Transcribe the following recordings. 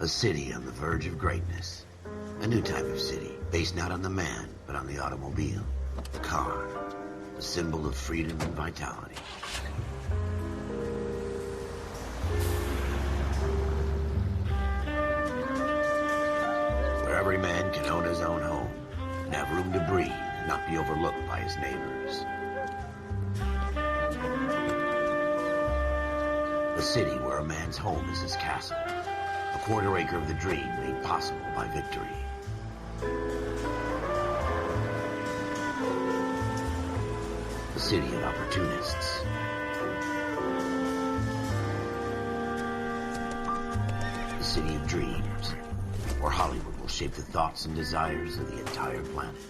A city on the verge of greatness. A new type of city, based not on the man, but on the automobile. The car. The symbol of freedom and vitality. Where every man can own his own home, and have room to breathe, and not be overlooked by his neighbors. A city where a man's home is his castle. A quarter acre of the dream made possible by victory. A city of opportunists. A city of dreams, where Hollywood will shape the thoughts and desires of the entire planet.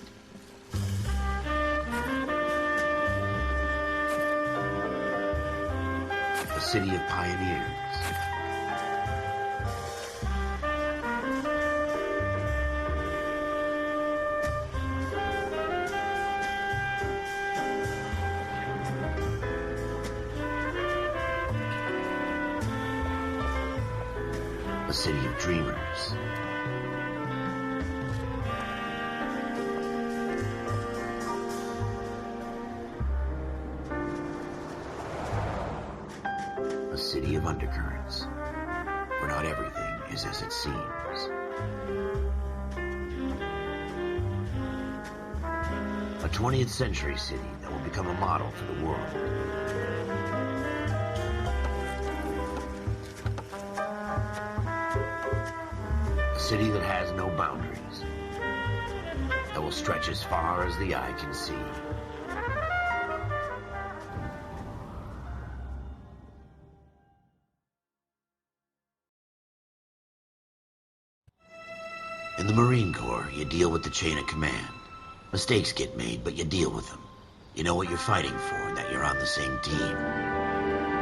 A city of pioneers. A city of dreamers. A city of undercurrents, where not everything is as it seems. A 20th century city that will become a model for the world. A city that has no boundaries, that will stretch as far as the eye can see. In the Marine Corps, you deal with the chain of command. Mistakes get made, but you deal with them. You know what you're fighting for and that you're on the same team.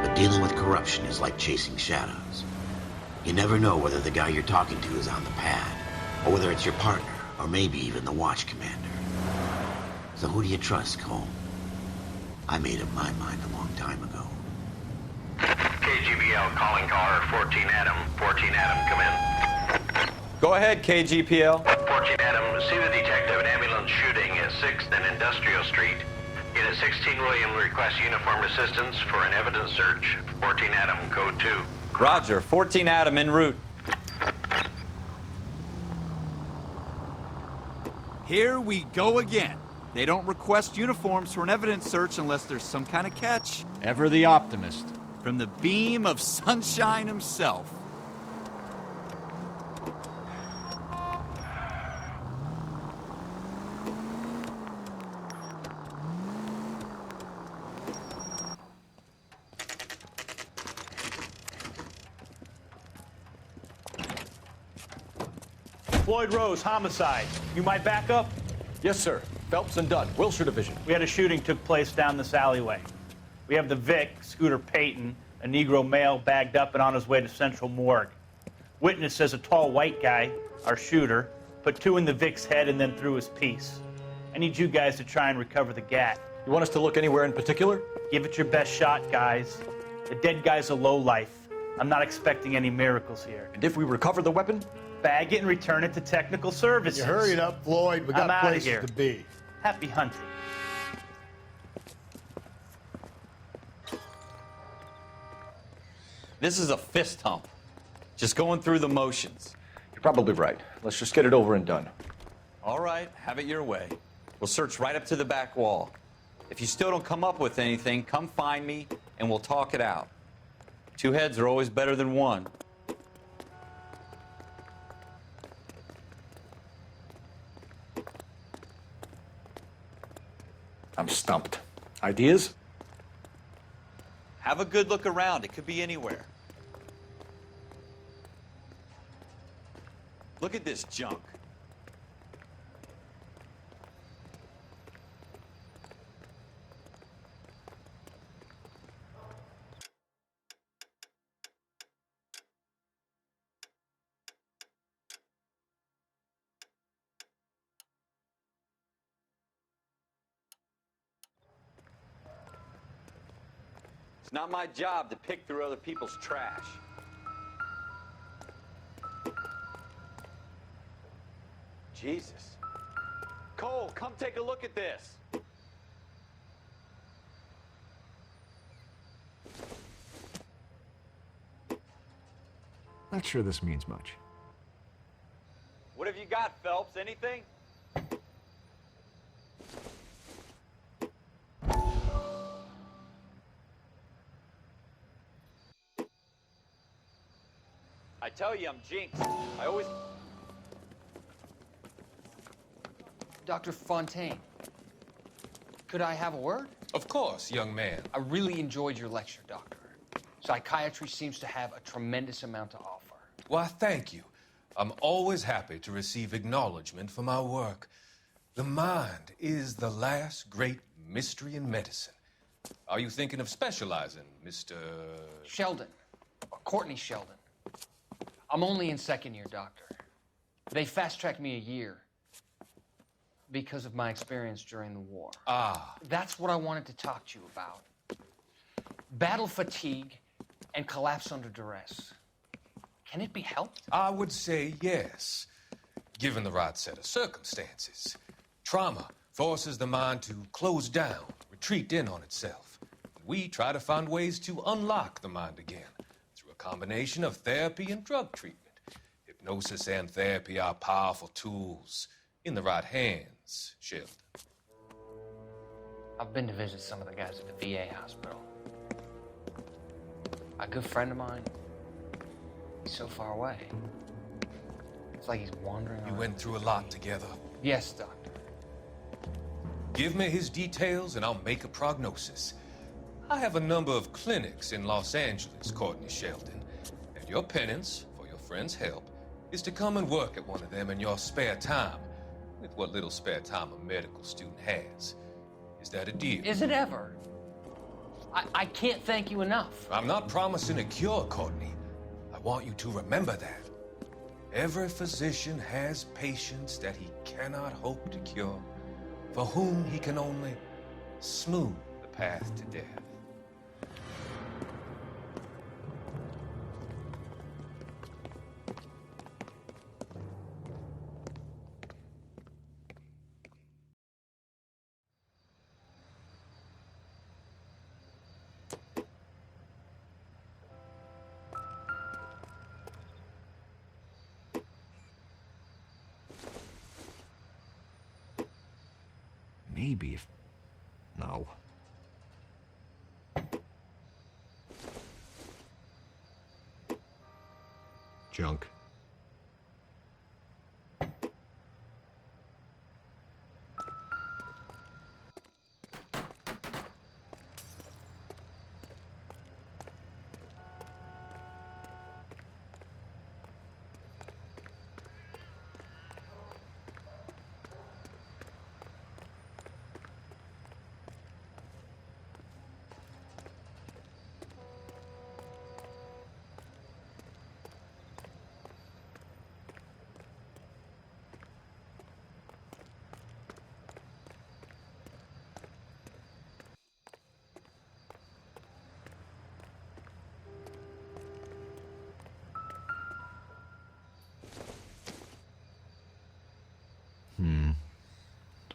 But dealing with corruption is like chasing shadows. You never know whether the guy you're talking to is on the pad, or whether it's your partner, or maybe even the watch commander. So who do you trust, Cole? I made up my mind a long time ago. KGBL calling caller 14 Adam. 14 Adam, come in. Go ahead, KGPL. 14 Adam, see the detective, an ambulance shooting at 6th and Industrial Street. Unit 16 William requests uniformed assistance for an evidence search. 14 Adam, code 2. Roger, 14 Adam en route. Here we go again. They don't request uniforms for an evidence search unless there's some kind of catch. Ever the optimist. From the beam of sunshine himself. Floyd Rose, homicide. You might back up? Yes, sir. Phelps and Dunn, Wilshire Division. We had a shooting took place down this alleyway. We have the Vic, Scooter Payton, a Negro male bagged up and on his way to Central Morgue. Witness says a tall white guy, our shooter, put 2 in the Vic's head and then threw his piece. I need you guys to try and recover the gat. You want us to look anywhere in particular? Give it your best shot, guys. The dead guy's a lowlife. I'm not expecting any miracles here. And if we recover the weapon? Bag it and return it to technical services. You hurry it up, Floyd. We I'm got outta places here. to be. Happy hunting. This is a fist hump. Just going through the motions. You're probably right. Let's just get it over and done. All right, have it your way. We'll search right up to the back wall. If you still don't come up with anything, come find me and we'll talk it out. 2 heads are always better than 1. I'm stumped. Ideas? Have a good look around. It could be anywhere. Look at this junk. It's not my job to pick through other people's trash. Jesus. Cole, come take a look at this. Not sure this means much. What have you got, Phelps? Anything? I tell you, I'm jinxed. I always... Dr. Fontaine, could I have a word? Of course, young man. I really enjoyed your lecture, Doctor. Psychiatry seems to have a tremendous amount to offer. Why, thank you. I'm always happy to receive acknowledgement for my work. The mind is the last great mystery in medicine. Are you thinking of specializing, Mr. Sheldon, or Courtney Sheldon. I'm only in second year, Doctor. They fast-tracked me a year because of my experience during the war. Ah. That's what I wanted to talk to you about. Battle fatigue and collapse under duress. Can it be helped? I would say yes, given the right set of circumstances. Trauma forces the mind to close down, retreat in on itself. We try to find ways to unlock the mind again through a combination of therapy and drug treatment. Hypnosis and therapy are powerful tools in the right hands, Sheldon. I've been to visit some of the guys at the VA hospital. A good friend of mine, he's so far away. It's like he's wandering You around. went through a lot together. Yes, Doctor. Give me his details and I'll make a prognosis. I have a number of clinics in Los Angeles, Courtney Sheldon, and your penance, for your friend's help, is to come and work at one of them in your spare time, with what little spare time a medical student has. Is that a deal? Is it ever? I can't thank you enough. I'm not promising a cure, Courtney. I want you to remember that. Every physician has patients that he cannot hope to cure, for whom he can only smooth the path to death. Maybe if... No. Junk.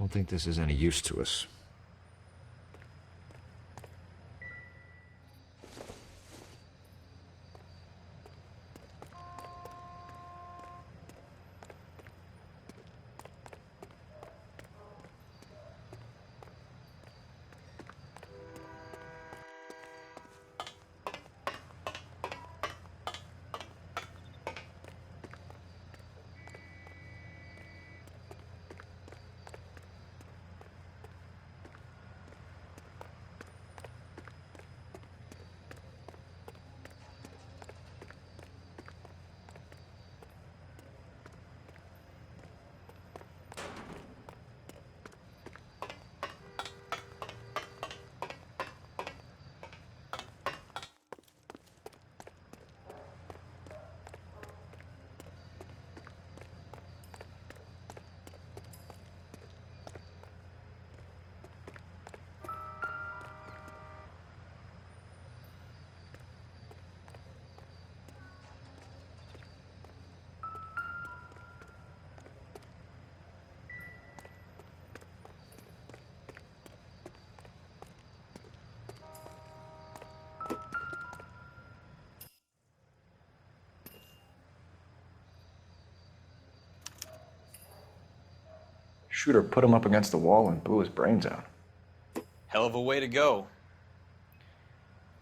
Don't think this is any use to us. Shooter put him up against the wall and blew his brains out. Hell of a way to go.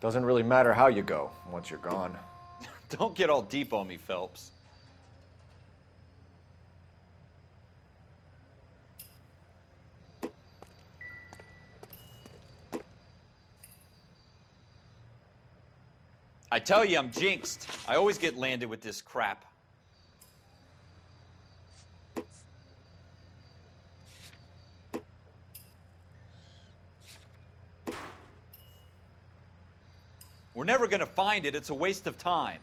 Doesn't really matter how you go once you're gone. Don't get all deep on me, Phelps. I tell you, I'm jinxed. I always get landed with this crap. We're never gonna find it. It's a waste of time.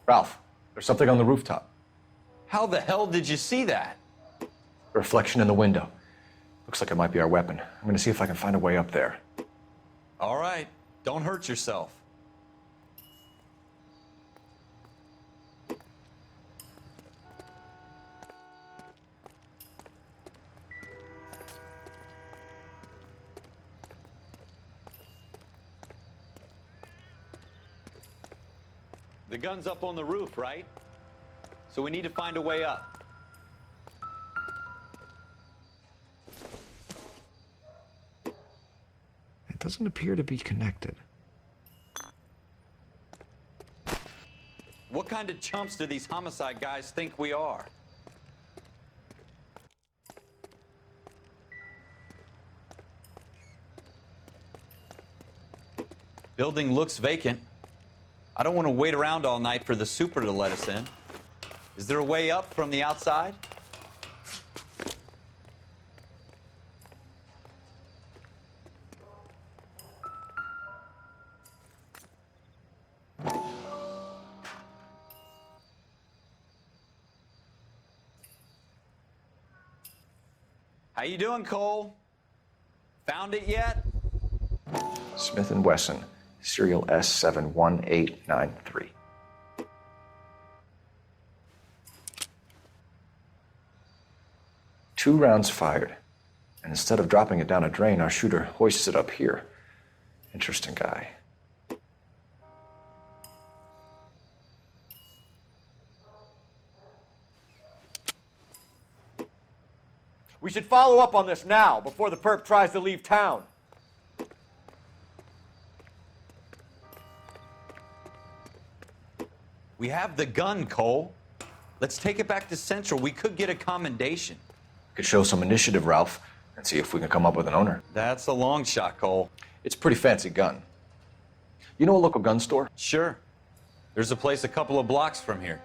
Ralph, there's something on the rooftop. How the hell did you see that? A reflection in the window. Looks like it might be our weapon. I'm gonna see if I can find a way up there. All right, don't hurt yourself. The gun's up on the roof, right? So we need to find a way up. It doesn't appear to be connected. What kind of chumps do these homicide guys think we are? Building looks vacant. I don't want to wait around all night for the super to let us in. Is there a way up from the outside? How you doing, Cole? Found it yet? Smith & Wesson, serial S71893. Two rounds fired, and instead of dropping it down a drain, our shooter hoists it up here. Interesting guy. We should follow up on this now, before the perp tries to leave town. We have the gun, Cole. Let's take it back to Central. We could get a commendation. Could show some initiative, Ralph, and see if we can come up with an owner. That's a long shot, Cole. It's a pretty fancy gun. You know a local gun store? Sure. There's a place a couple of blocks from here.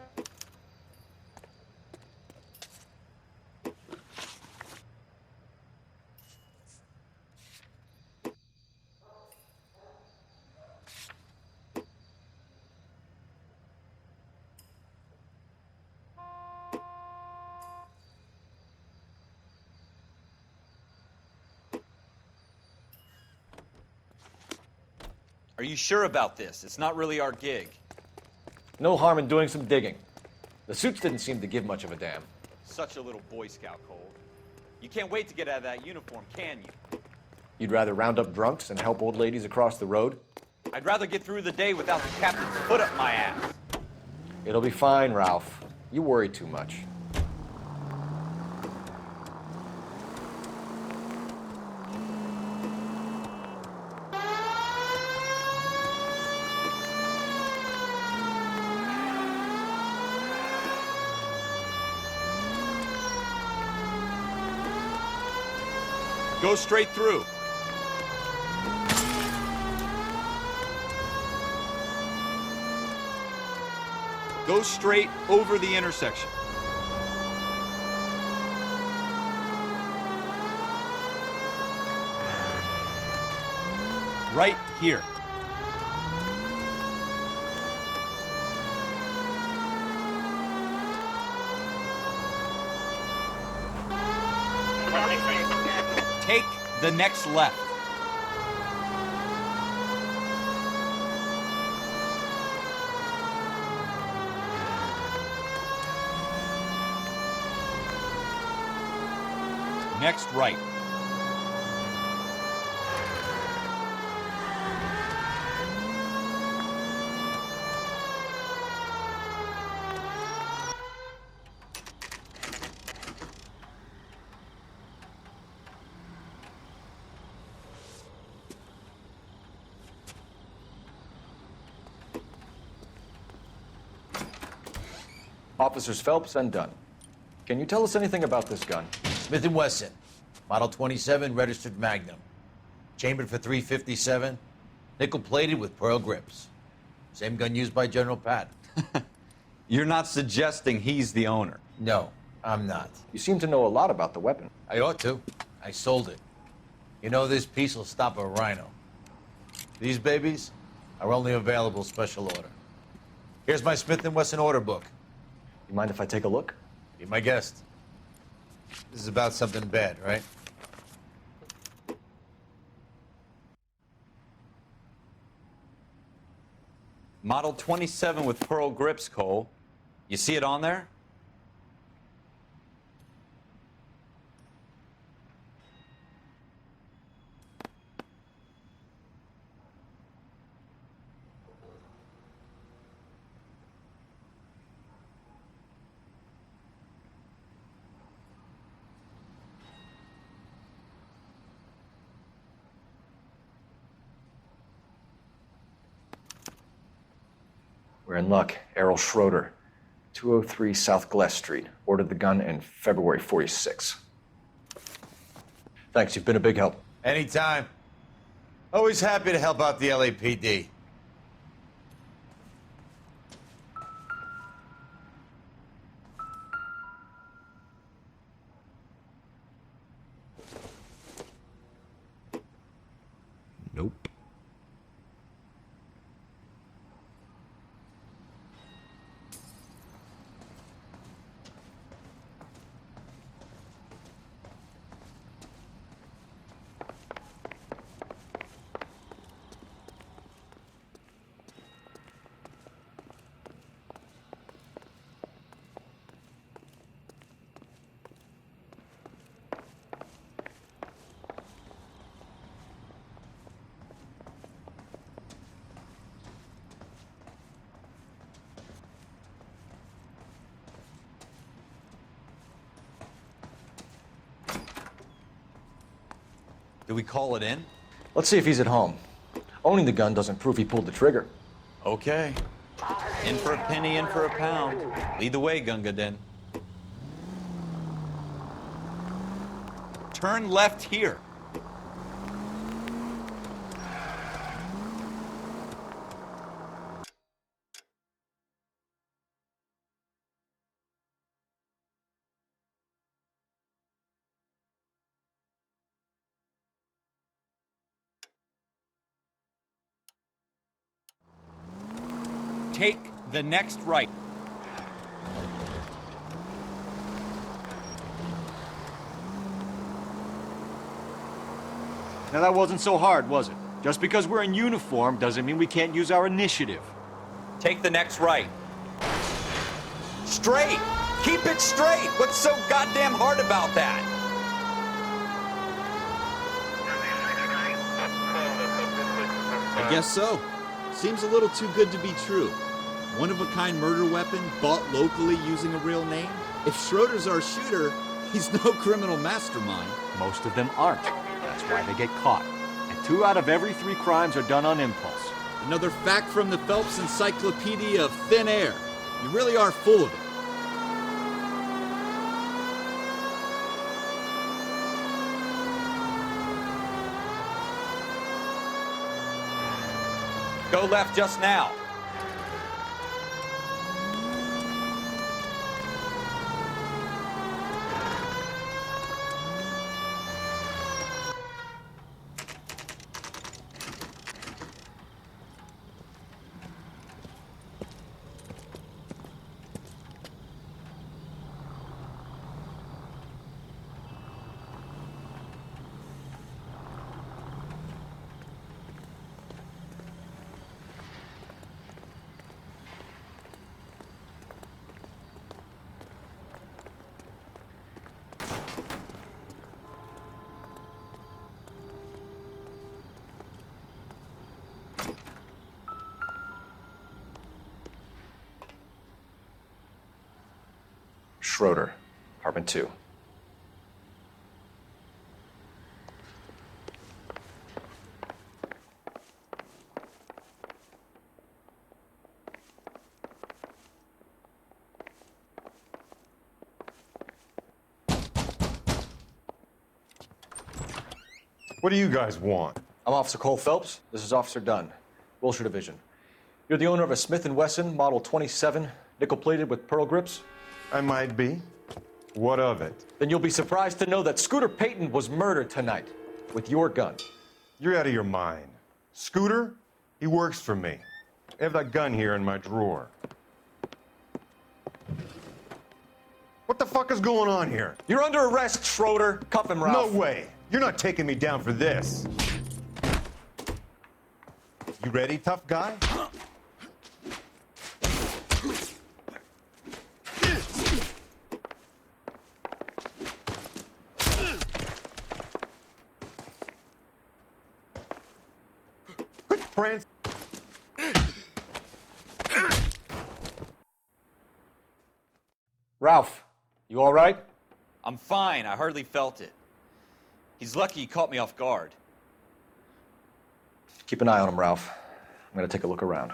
Are you sure about this? It's not really our gig. No harm in doing some digging. The suits didn't seem to give much of a damn. Such a little Boy Scout, Cole. You can't wait to get out of that uniform, can you? You'd rather round up drunks and help old ladies across the road? I'd rather get through the day without the captain's foot up my ass. It'll be fine, Ralph. You worry too much. Go straight through. Go straight over the intersection. Right here. Take the next left. Next right. Officers Phelps and Dunn. Can you tell us anything about this gun? Smith & Wesson, Model 27, registered Magnum. Chambered for .357, nickel-plated with pearl grips. Same gun used by General Patton. You're not suggesting he's the owner. No, I'm not. You seem to know a lot about the weapon. I ought to. I sold it. You know, this piece will stop a rhino. These babies are only available special order. Here's my Smith & Wesson order book. You mind if I take a look? Be my guest. This is about something bad, right? Model 27 with pearl grips, Cole. You see it on there? We're in luck. Errol Schroeder, 203 South Glass Street. Ordered the gun in February '46. Thanks, you've been a big help. Anytime. Always happy to help out the LAPD. Nope. Do we call it in? Let's see if he's at home. Owning the gun doesn't prove he pulled the trigger. Okay. In for a penny, in for a pound. Lead the way, Gunga Din. Turn left here. Take the next right. Now that wasn't so hard, was it? Just because we're in uniform doesn't mean we can't use our initiative. Take the next right. Straight! Keep it straight! What's so goddamn hard about that? I guess so. Seems a little too good to be true. One-of-a-kind murder weapon bought locally using a real name? If Schroeder's our shooter, he's no criminal mastermind. Most of them aren't. That's why they get caught. And 2 out of every 3 crimes are done on impulse. Another fact from the Phelps Encyclopedia of Thin Air. You really are full of it. Go left just now. Schroeder, apartment 2. What do you guys want? I'm Officer Cole Phelps. This is Officer Dunn, Wilshire Division. You're the owner of a Smith & Wesson Model 27, nickel-plated with pearl grips? I might be. What of it? Then you'll be surprised to know that Scooter Payton was murdered tonight with your gun. You're out of your mind. Scooter? He works for me. I have that gun here in my drawer. What the fuck is going on here? You're under arrest, Schroeder. Cuff him, Ralph. No way. You're not taking me down for this. You ready, tough guy? Prince. Ralph, you all right? I'm fine. I hardly felt it. He's lucky he caught me off guard. Keep an eye on him, Ralph. I'm gonna take a look around.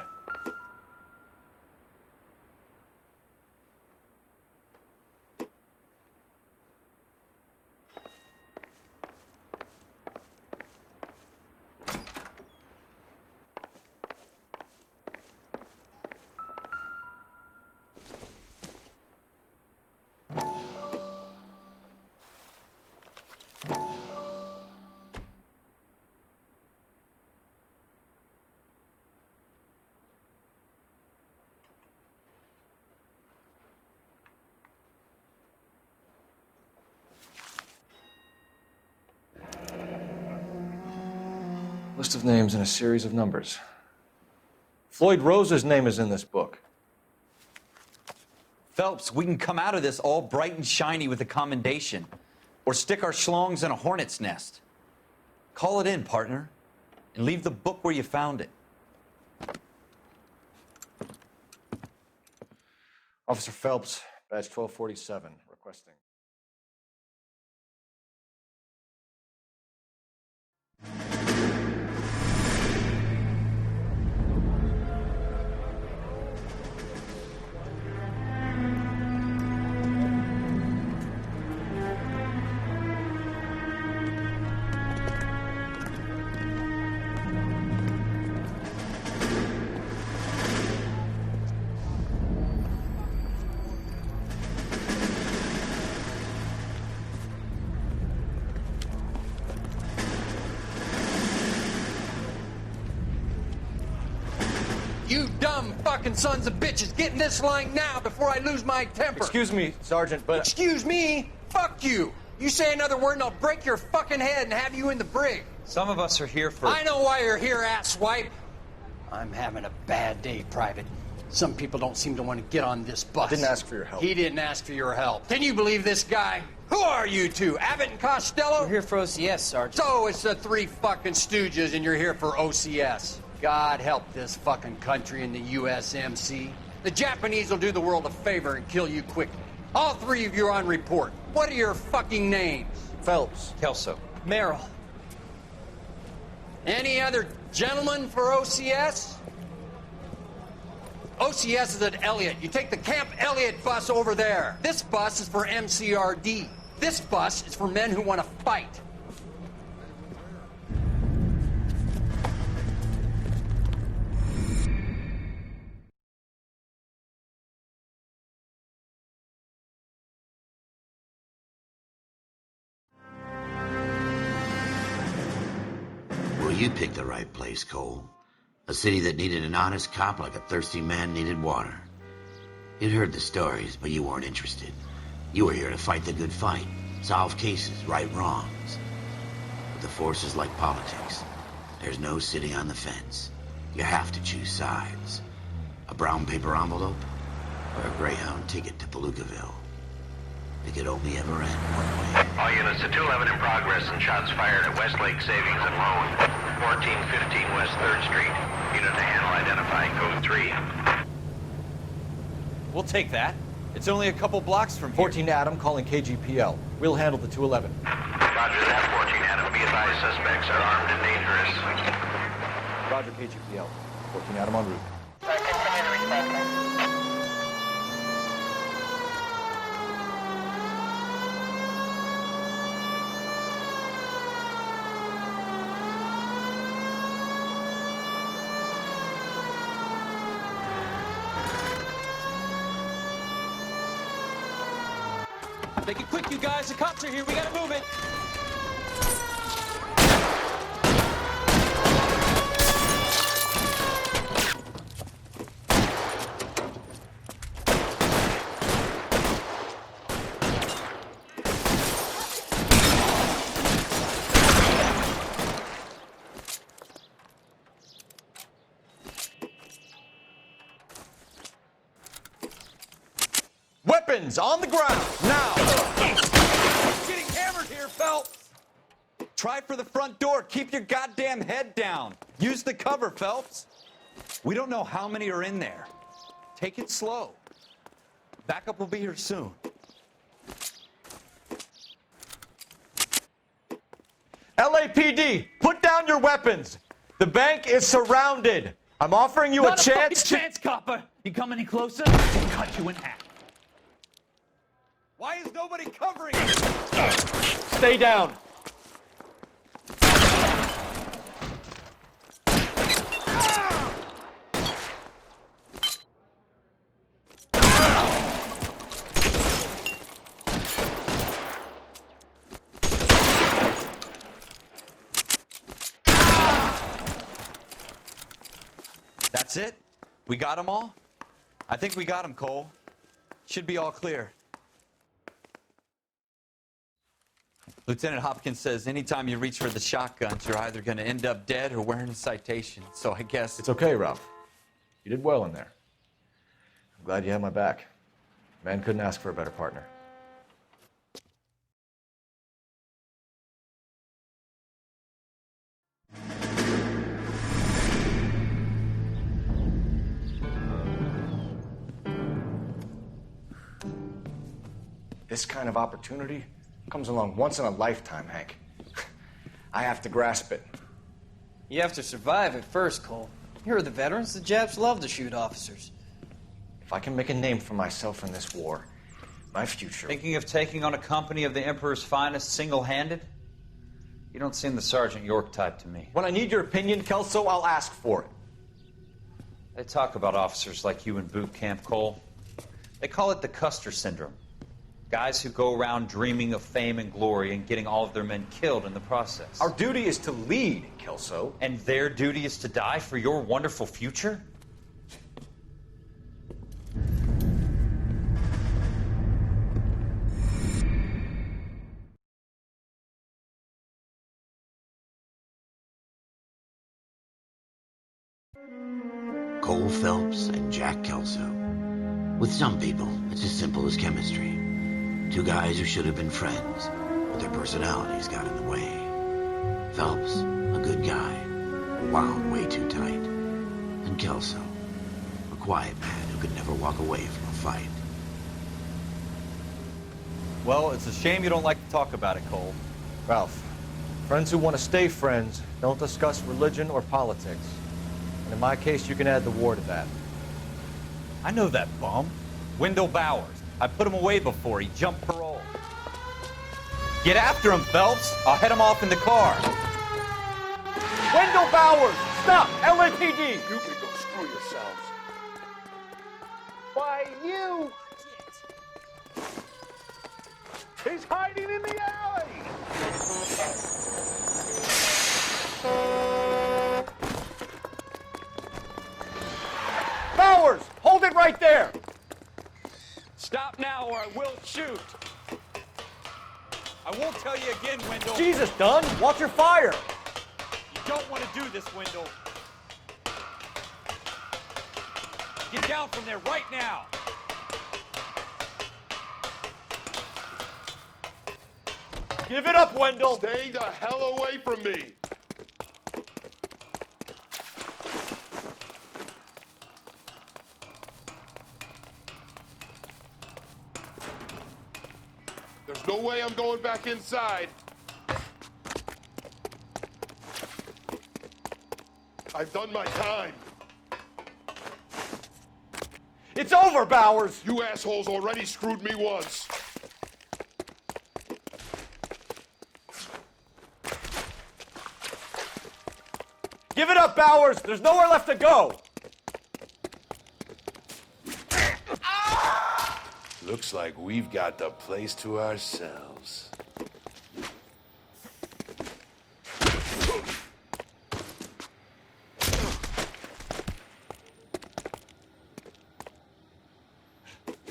List of names and a series of numbers. Floyd Rose's name is in this book. Phelps, we can come out of this all bright and shiny with a commendation. Or stick our schlongs in a hornet's nest. Call it in, partner. And leave the book where you found it. Officer Phelps, badge 1247, requesting. You dumb fucking sons of bitches, get in this line now before I lose my temper. Excuse me, Sergeant, but... Excuse me? Fuck you. You say another word and I'll break your fucking head and have you in the brig. Some of us are here for... I know why you're here, asswipe. I'm having a bad day, Private. Some people don't seem to want to get on this bus. Didn't ask for your help. He didn't ask for your help. Can you believe this guy? Who are you two? Abbott and Costello? We're here for OCS, Sergeant. So it's the three fucking stooges and you're here for OCS. God help this fucking country and the USMC. The Japanese will do the world a favor and kill you quickly. All three of you are on report. What are your fucking names? Phelps. Kelso. Merrill. Any other gentlemen for OCS? OCS is at Elliott. You take the Camp Elliott bus over there. This bus is for MCRD. This bus is for men who want to fight. Well, you picked the right place, Cole. A city that needed an honest cop like a thirsty man needed water. You'd heard the stories, but you weren't interested. You were here to fight the good fight, solve cases, right wrongs. But the force is like politics. There's no sitting on the fence. You have to choose sides. A brown paper envelope or a Greyhound ticket to Palookaville. It could only ever end one way. All units to 211 in progress and shots fired at Westlake Savings and Loan, 1415 West 3rd Street. Unit to handle identify, code 3. We'll take that. It's only a couple blocks from here. 14 Adam calling KGPL. We'll handle the 211. Roger that, 14 Adam. Be advised, suspects are armed and dangerous. Roger, KGPL. 14 Adam en route. Make it quick, you guys. The cops are here. We gotta move it. Weapons on the ground, now! Getting hammered here, Phelps. Try for the front door. Keep your goddamn head down. Use the cover, Phelps. We don't know how many are in there. Take it slow. Backup will be here soon. LAPD, put down your weapons. The bank is surrounded. I'm offering you Not a chance to... chance, copper. You come any closer, I'll cut you in half. Why is nobody covering us? Stay down. That's it? We got them all? I think we got them, Cole. Should be all clear. Lieutenant Hopkins says anytime you reach for the shotguns, you're either going to end up dead or wearing a citation. So I guess... It's okay, Ralph. You did well in there. I'm glad you had my back. Man couldn't ask for a better partner. This kind of opportunity comes along once in a lifetime, Hank. I have to grasp it. You have to survive at first, Cole. Here are the veterans. The Japs love to shoot officers. If I can make a name for myself in this war, my future... Thinking of taking on a company of the Emperor's finest single-handed? You don't seem the Sergeant York type to me. When I need your opinion, Kelso, I'll ask for it. They talk about officers like you in boot camp, Cole. They call it the Custer syndrome. Guys who go around dreaming of fame and glory and getting all of their men killed in the process. Our duty is to lead, Kelso. And their duty is to die for your wonderful future? Cole Phelps and Jack Kelso. With some people, it's as simple as chemistry. Two guys who should have been friends, but their personalities got in the way. Phelps, a good guy, wound way too tight. And Kelso, a quiet man who could never walk away from a fight. Well, it's a shame you don't like to talk about it, Cole. Ralph, friends who want to stay friends don't discuss religion or politics. And in my case, you can add the war to that. I know that bum. Wendell Bowers. I put him away before. He jumped parole. Get after him, Phelps. I'll head him off in the car. Wendell Bowers! Stop! LAPD! You can go screw yourselves. Why, you... He's hiding in the alley! Bowers! Hold it right there! Stop now or I will shoot. I won't tell you again, Wendell. Jesus, Dunn! Watch your fire! You don't want to do this, Wendell. Get down from there right now. Give it up, Wendell! Stay the hell away from me! There's no way I'm going back inside. I've done my time. It's over, Bowers! You assholes already screwed me once. Give it up, Bowers! There's nowhere left to go! Looks like we've got the place to ourselves.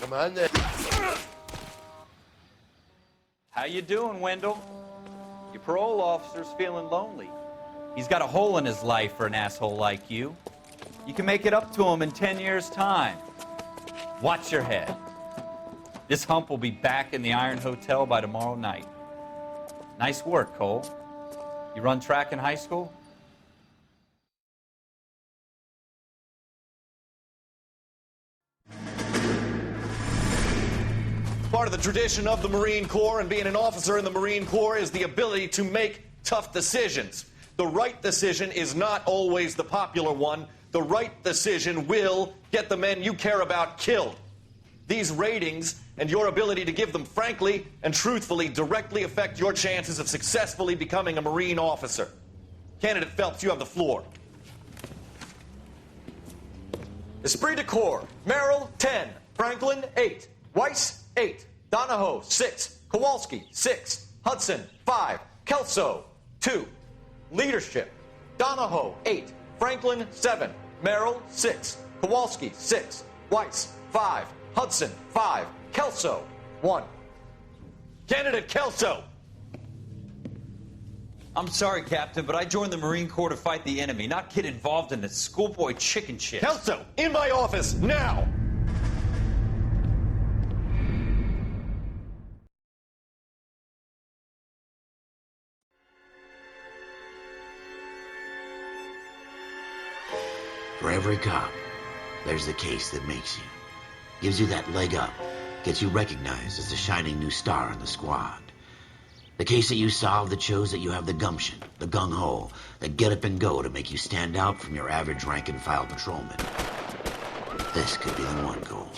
Come on then. How you doing, Wendell? Your parole officer's feeling lonely. He's got a hole in his life for an asshole like you. You can make it up to him in 10 years' time. Watch your head. This hump will be back in the Iron Hotel by tomorrow night. Nice work, Cole. You run track in high school? Part of the tradition of the Marine Corps and being an officer in the Marine Corps is the ability to make tough decisions. The right decision is not always the popular one. The right decision will get the men you care about killed. These ratings and your ability to give them frankly and truthfully directly affect your chances of successfully becoming a Marine officer. Candidate Phelps, you have the floor. Esprit de Corps, Merrill, 10. Franklin, 8. Weiss, 8. Donahoe, 6. Kowalski, 6. Hudson, 5. Kelso, 2. Leadership, Donahoe, 8. Franklin, 7. Merrill, 6. Kowalski, 6. Weiss, 5. Hudson, 5. Kelso, 1. Candidate Kelso! I'm sorry, Captain, but I joined the Marine Corps to fight the enemy, not get involved in this schoolboy chicken shit. Kelso, in my office, now! For every cop, there's the case that makes you. Gives you that leg up. Gets you recognized as the shining new star in the squad. The case that you solved that shows that you have the gumption, the gung-ho, the get up and go to make you stand out from your average rank-and-file patrolman. This could be the one, Cole.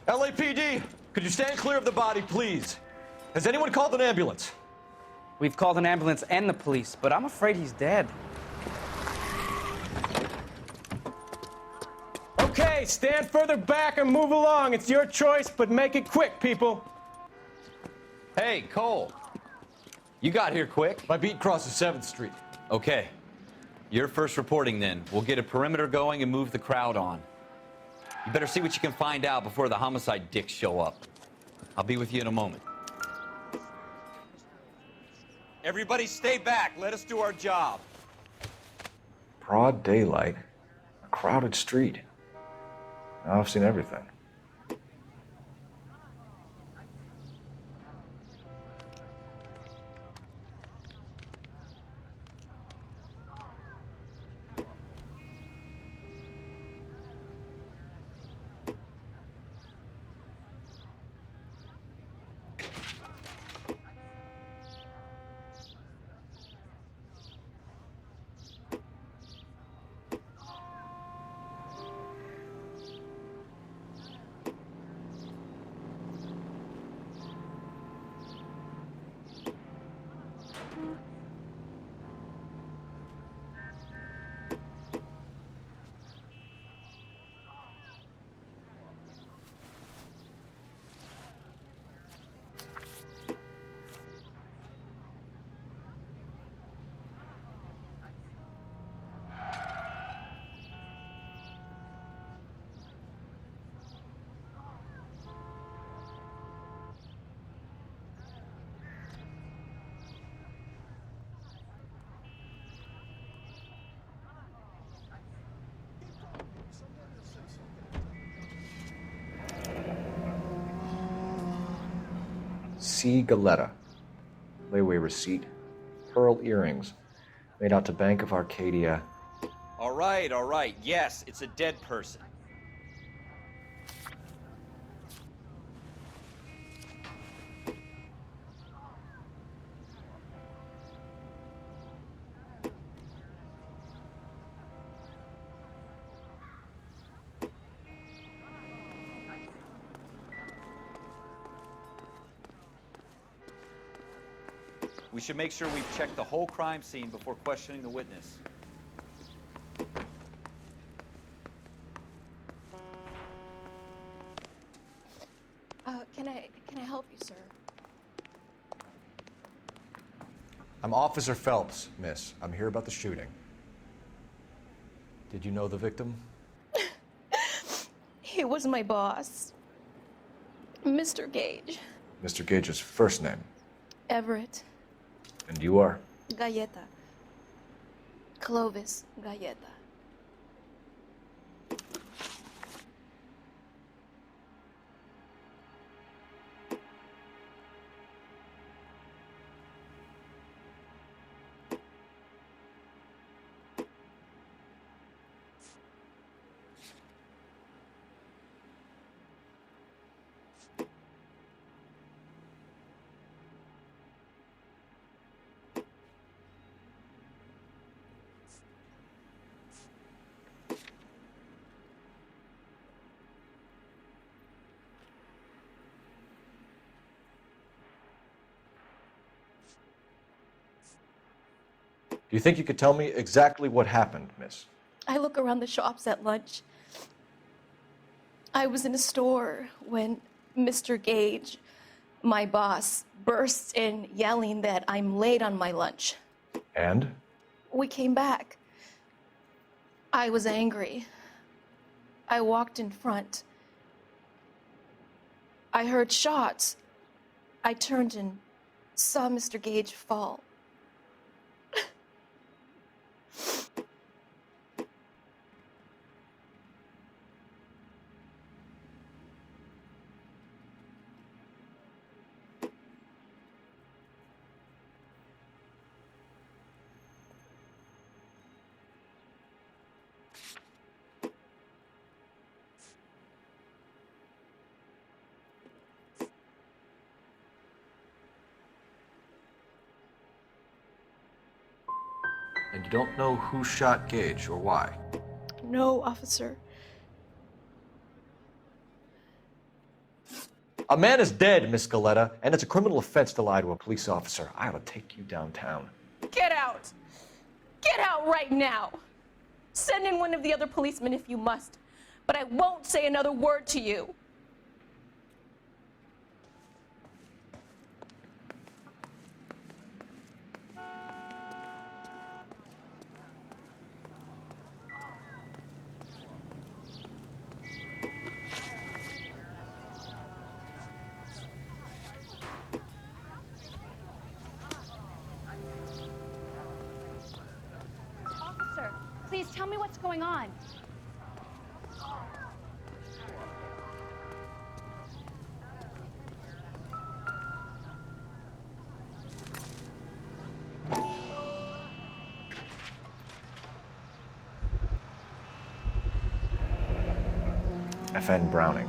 LAPD, could you stand clear of the body, please? Has anyone called an ambulance? We've called an ambulance and the police, but I'm afraid he's dead. Okay, stand further back and move along. It's your choice, but make it quick, people. Hey, Cole. You got here quick. My beat crosses 7th Street. Okay. You're first reporting then. We'll get a perimeter going and move the crowd on. You better see what you can find out before the homicide dicks show up. I'll be with you in a moment. Everybody stay back. Let us do our job. Broad daylight, a crowded street. Now I've seen everything. C. Galetta. Layaway receipt. Pearl earrings. Made out to Bank of Arcadia. All right. Yes, it's a dead person. We should make sure we've checked the whole crime scene before questioning the witness. Can I help you, sir? I'm Officer Phelps, miss. I'm here about the shooting. Did you know the victim? He was my boss, Mr. Gage. Mr. Gage's first name. Everett. And you are? Galleta. Clovis Galleta. Do you think you could tell me exactly what happened, miss? I look around the shops at lunch. I was in a store when Mr. Gage, my boss, bursts in yelling that I'm late on my lunch. And? We came back. I was angry. I walked in front. I heard shots. I turned and saw Mr. Gage fall. And you don't know who shot Gage or why? No, officer. A man is dead, Miss Galetta, and it's a criminal offense to lie to a police officer. I ought to take you downtown. Get out! Get out right now! Send in one of the other policemen if you must, but I won't say another word to you. tell me what's going on. FN Browning,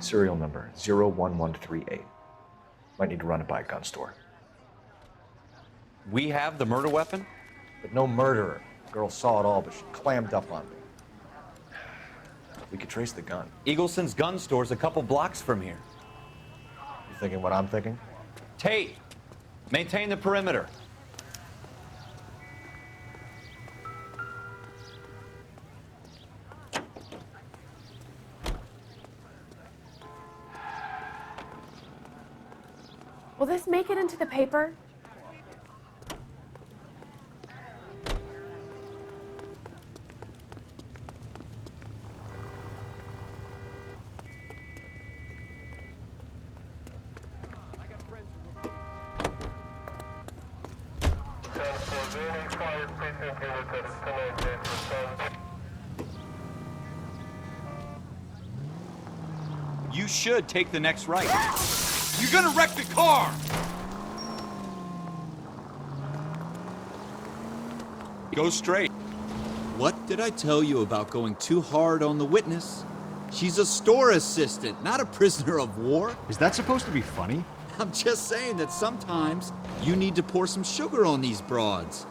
serial number 01138. Might need to run it by a gun store. We have the murder weapon? But no murderer. The girl saw it all, but she clammed up on me. We could trace the gun. Eagleson's gun store's a couple blocks from here. You thinking what I'm thinking? Tate, maintain the perimeter. Will this make it into the paper? You should take the next right. You're gonna wreck the car! Go straight. What did I tell you about going too hard on the witness? She's a store assistant, not a prisoner of war. Is that supposed to be funny? I'm just saying that sometimes you need to pour some sugar on these broads.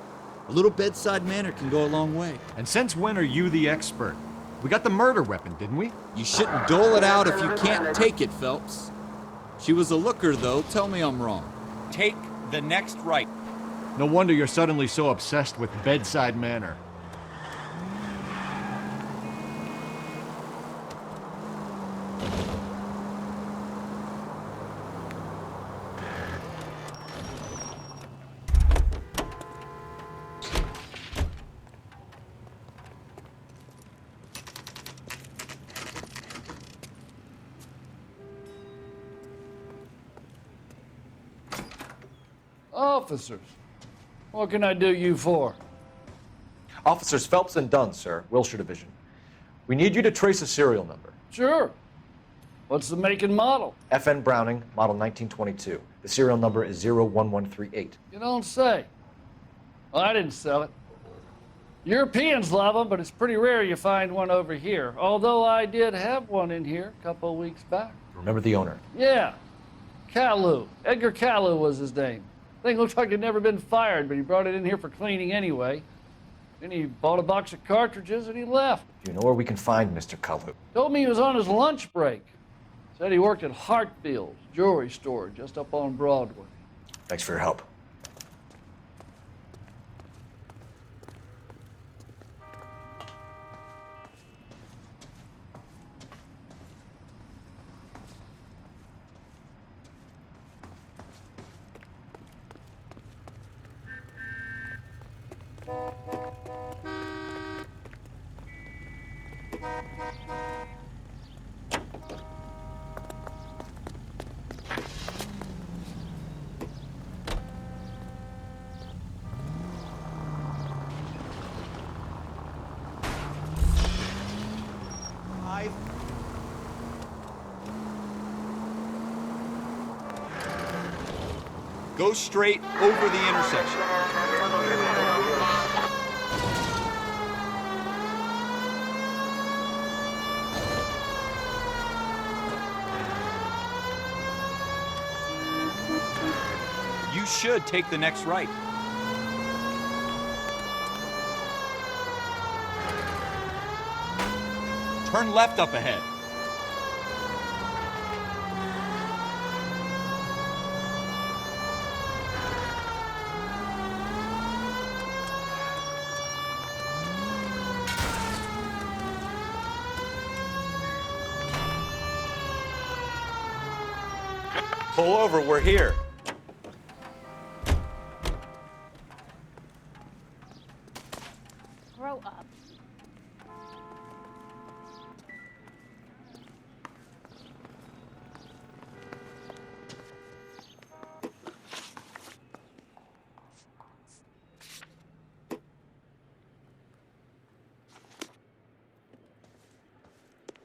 A little bedside manner can go a long way. And since when are you the expert? We got the murder weapon, didn't we? You shouldn't dole it out if you can't take it, Phelps. She was a looker, though. Tell me I'm wrong. Take the next right. No wonder you're suddenly so obsessed with bedside manner. Officers, what can I do you for? Officers Phelps and Dunn, sir, Wilshire Division. We need you to trace a serial number. Sure. What's the make and model? FN Browning, model 1922. The serial number is 01138. You don't say. Well, I didn't sell it. Europeans love them, but it's pretty rare you find one over here. Although I did have one in here a couple of weeks back. Remember the owner? Yeah. Caillou. Edgar Caillou was his name. Thing looked like he'd never been fired, but he brought it in here for cleaning anyway. Then he bought a box of cartridges and he left. Do you know where we can find Mr. Kalu? Told me he was on his lunch break. Said he worked at Hartfield's jewelry store just up on Broadway. Thanks for your help. Go straight over the intersection. You should take the next right. Turn left up ahead. Pull over, we're here. Grow up.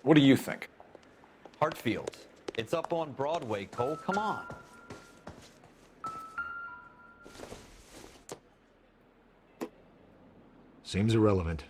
What do you think? Hartfield's. It's up on Broadway, Cole. Come on. Seems irrelevant.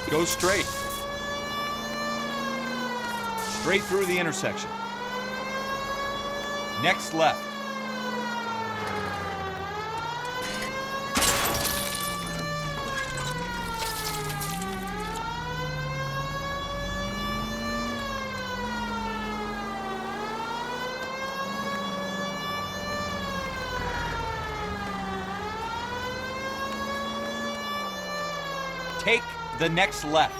Go straight. Straight through the intersection. Next left. Take the next left.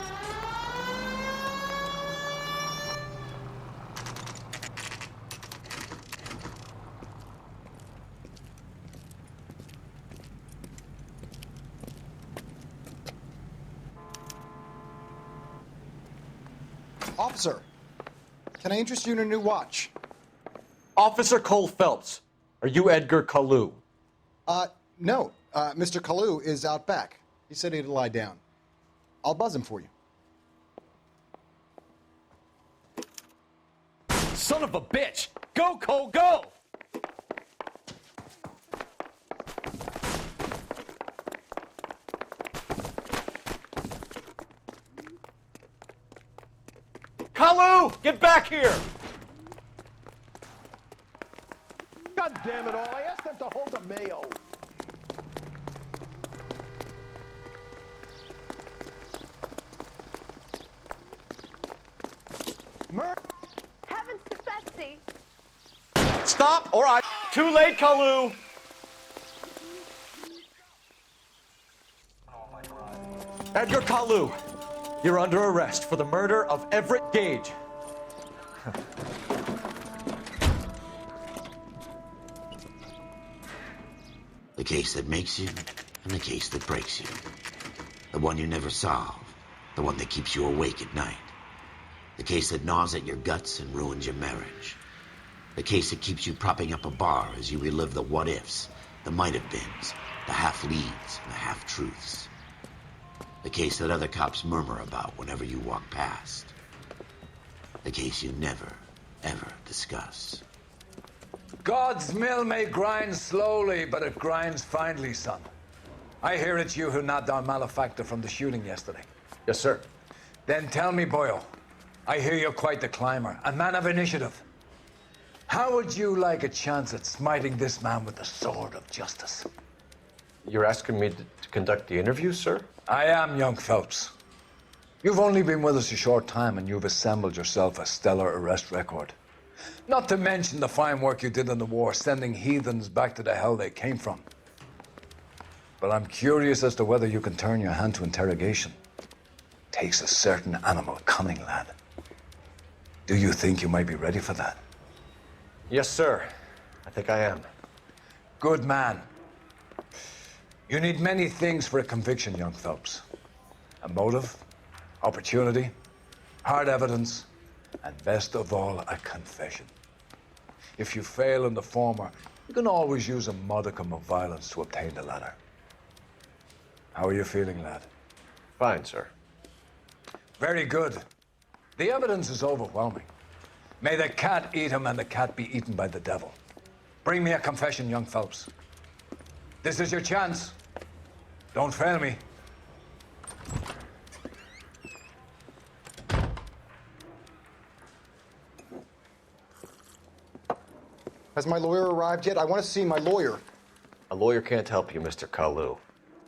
Officer, can I interest you in a new watch? Officer Cole Phelps, are you Edgar Kalu? No. Mr. Kalu is out back. He said he'd lie down. I'll buzz him for you. Son of a bitch! Go, Cole, go! Kalu! Get back here! God damn it all, I asked them to hold the mayo. Heavens to Betsy! Stop, or I... Too late, Kalu! Edgar Kalu, you're under arrest for the murder of Everett Gage. The case that makes you, and the case that breaks you. The one you never solve, the one that keeps you awake at night. The case that gnaws at your guts and ruins your marriage. The case that keeps you propping up a bar as you relive the what-ifs, the might-have-beens, the half-leads, and the half-truths. The case that other cops murmur about whenever you walk past. The case you never, ever discuss. God's mill may grind slowly, but it grinds finely, son. I hear it's you who nabbed our malefactor from the shooting yesterday. Yes, sir. Then tell me, Boyle, I hear you're quite the climber, a man of initiative. How would you like a chance at smiting this man with the sword of justice? You're asking me to conduct the interview, sir? I am, young Phelps. You've only been with us a short time and you've assembled yourself a stellar arrest record. Not to mention the fine work you did in the war, sending heathens back to the hell they came from. But I'm curious as to whether you can turn your hand to interrogation. Takes a certain animal cunning, lad. Do you think you might be ready for that? Yes, sir. I think I am. Good man. You need many things for a conviction, young Phelps. A motive, opportunity, hard evidence, and best of all, a confession. If you fail in the former, you can always use a modicum of violence to obtain the latter. How are you feeling, lad? Fine, sir. Very good. The evidence is overwhelming. May the cat eat him and the cat be eaten by the devil. Bring me a confession, young Phelps. This is your chance. Don't fail me. Has my lawyer arrived yet? I want to see my lawyer. A lawyer can't help you, Mr. Kalu.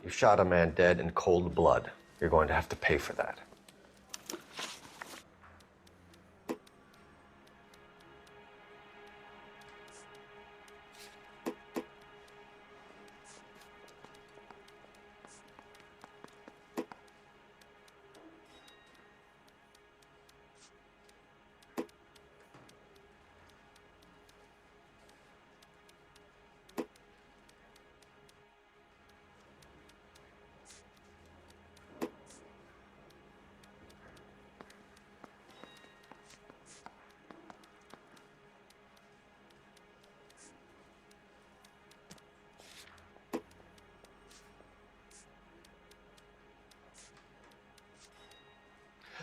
You shot a man dead in cold blood. You're going to have to pay for that.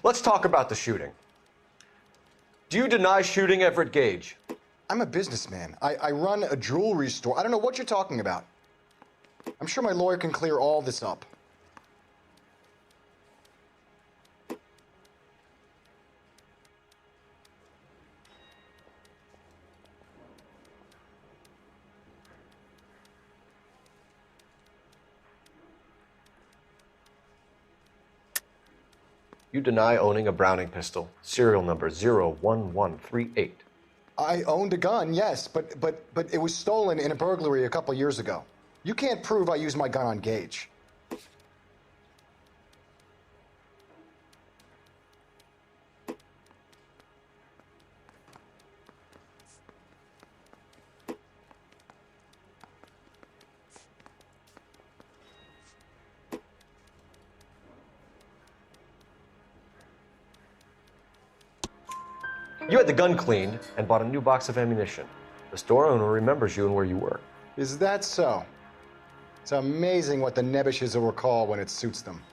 Let's talk about the shooting. Do you deny shooting Everett Gage? I'm a businessman. I run a jewelry store. I don't know what you're talking about. I'm sure my lawyer can clear all this up. You deny owning a Browning pistol, serial number 01138. I owned a gun, yes, but it was stolen in a burglary a couple years ago. You can't prove I used my gun on Gage. You had the gun cleaned and bought a new box of ammunition. The store owner remembers you and where you were. Is that so? It's amazing what the Nebbishes will recall when it suits them.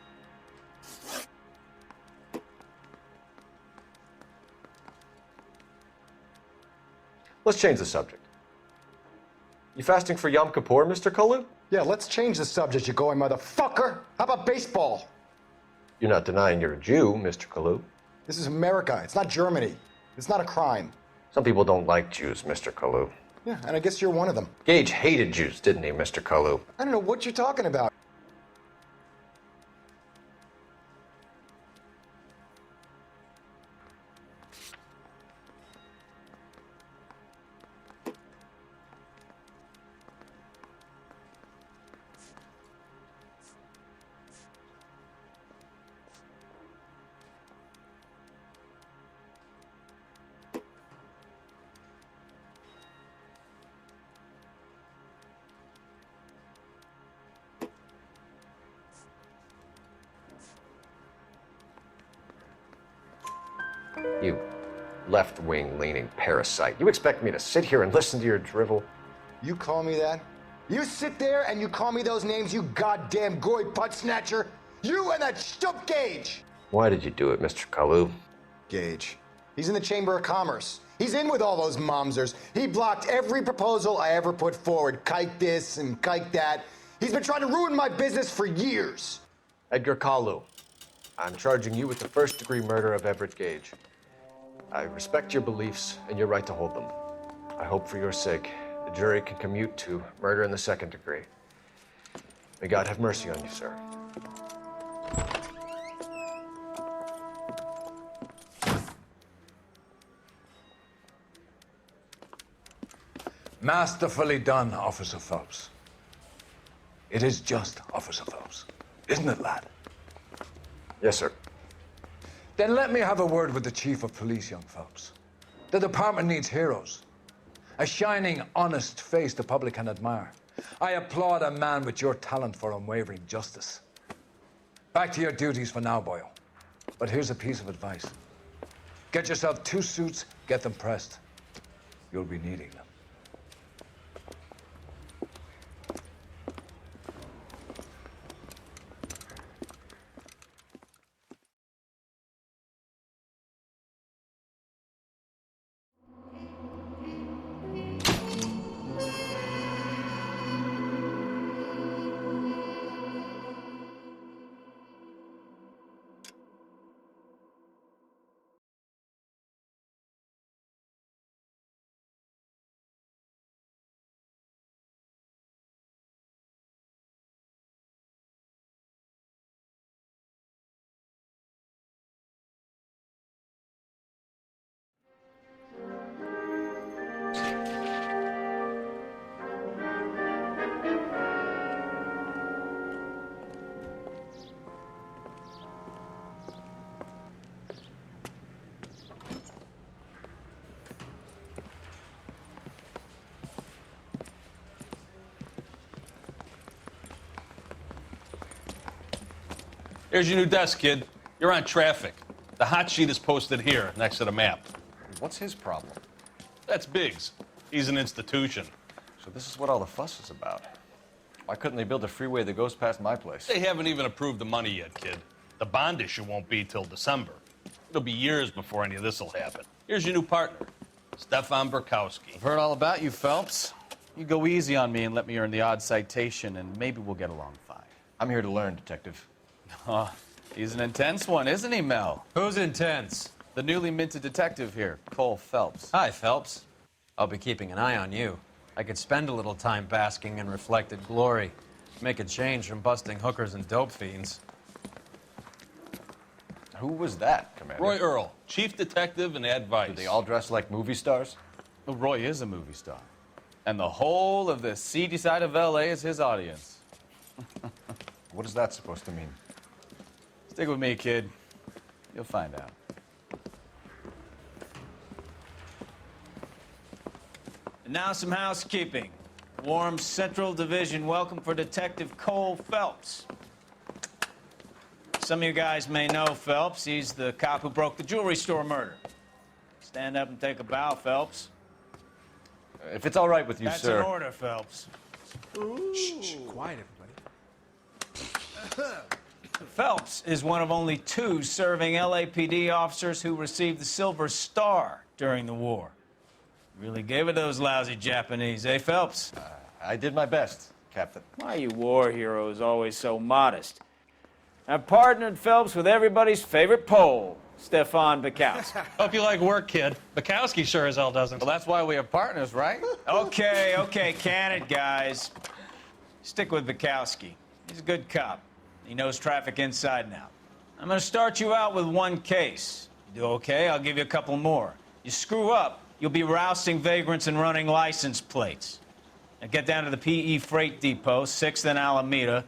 Let's change the subject. You fasting for Yom Kippur, Mr. Kalu? Yeah, let's change the subject, you going motherfucker. How about baseball? You're not denying you're a Jew, Mr. Kalu. This is America. It's not Germany. It's not a crime. Some people don't like Jews, Mr. Kalu. Yeah, and I guess you're one of them. Gage hated Jews, didn't he, Mr. Kalu? I don't know what you're talking about. You left-wing leaning parasite. You expect me to sit here and listen to your drivel? You call me that? You sit there and you call me those names, you goddamn goy putt snatcher? You and that stup Gage! Why did you do it, Mr. Kalu? Gage. He's in the Chamber of Commerce. He's in with all those momsers. He blocked every proposal I ever put forward. Kike this and kike that. He's been trying to ruin my business for years. Edgar Kalu, I'm charging you with the first-degree murder of Everett Gage. I respect your beliefs and your right to hold them. I hope for your sake the jury can commute to murder in the second degree. May God have mercy on you, sir. Masterfully done, Officer Phelps. It is just Officer Phelps. Isn't it, lad? Yes, sir. Then let me have a word with the Chief of Police, young Phelps. The department needs heroes. A shining, honest face the public can admire. I applaud a man with your talent for unwavering justice. Back to your duties for now, boyo. But here's a piece of advice. Get yourself 2 suits, get them pressed. You'll be needing them. Here's your new desk, kid. You're on traffic. The hot sheet is posted here, next to the map. What's his problem? That's Biggs. He's an institution. So this is what all the fuss is about. Why couldn't they build a freeway that goes past my place? They haven't even approved the money yet, kid. The bond issue won't be till December. It'll be years before any of this will happen. Here's your new partner, Stefan Burkowski. I've heard all about you, Phelps. You go easy on me and let me earn the odd citation, and maybe we'll get along fine. I'm here to learn, Detective. Oh, he's an intense one, isn't he, Mel? Who's intense? The newly minted detective here, Cole Phelps. Hi, Phelps. I'll be keeping an eye on you. I could spend a little time basking in reflected glory. Make a change from busting hookers and dope fiends. Who was that, Commander? Roy Earl, chief detective and advice. Do they all dress like movie stars? Well, Roy is a movie star. And the whole of the seedy side of L.A. is his audience. What is that supposed to mean? Stick with me, kid. You'll find out. And now some housekeeping. Warm Central Division welcome for Detective Cole Phelps. Some of you guys may know Phelps. He's the cop who broke the jewelry store murder. Stand up and take a bow, Phelps. If it's all right with you, That's sir. That's an order, Phelps. Shh, quiet, everybody. Phelps is one of only 2 serving LAPD officers who received the Silver Star during the war. Really gave it those lousy Japanese, eh, Phelps? I did my best, Captain. Why are you war heroes always so modest? I've partnered Phelps with everybody's favorite Pole, Stefan Burkowski. Hope you like work, kid. Bukowski sure as hell doesn't. Well, that's why we have partners, right? Okay, can it, guys. Stick with Burkowski. He's a good cop. He knows traffic inside and out. I'm going to start you out with 1 case. You do okay, I'll give you a couple more. You screw up, you'll be rousting vagrants and running license plates. Now get down to the PE Freight Depot, 6th and Alameda.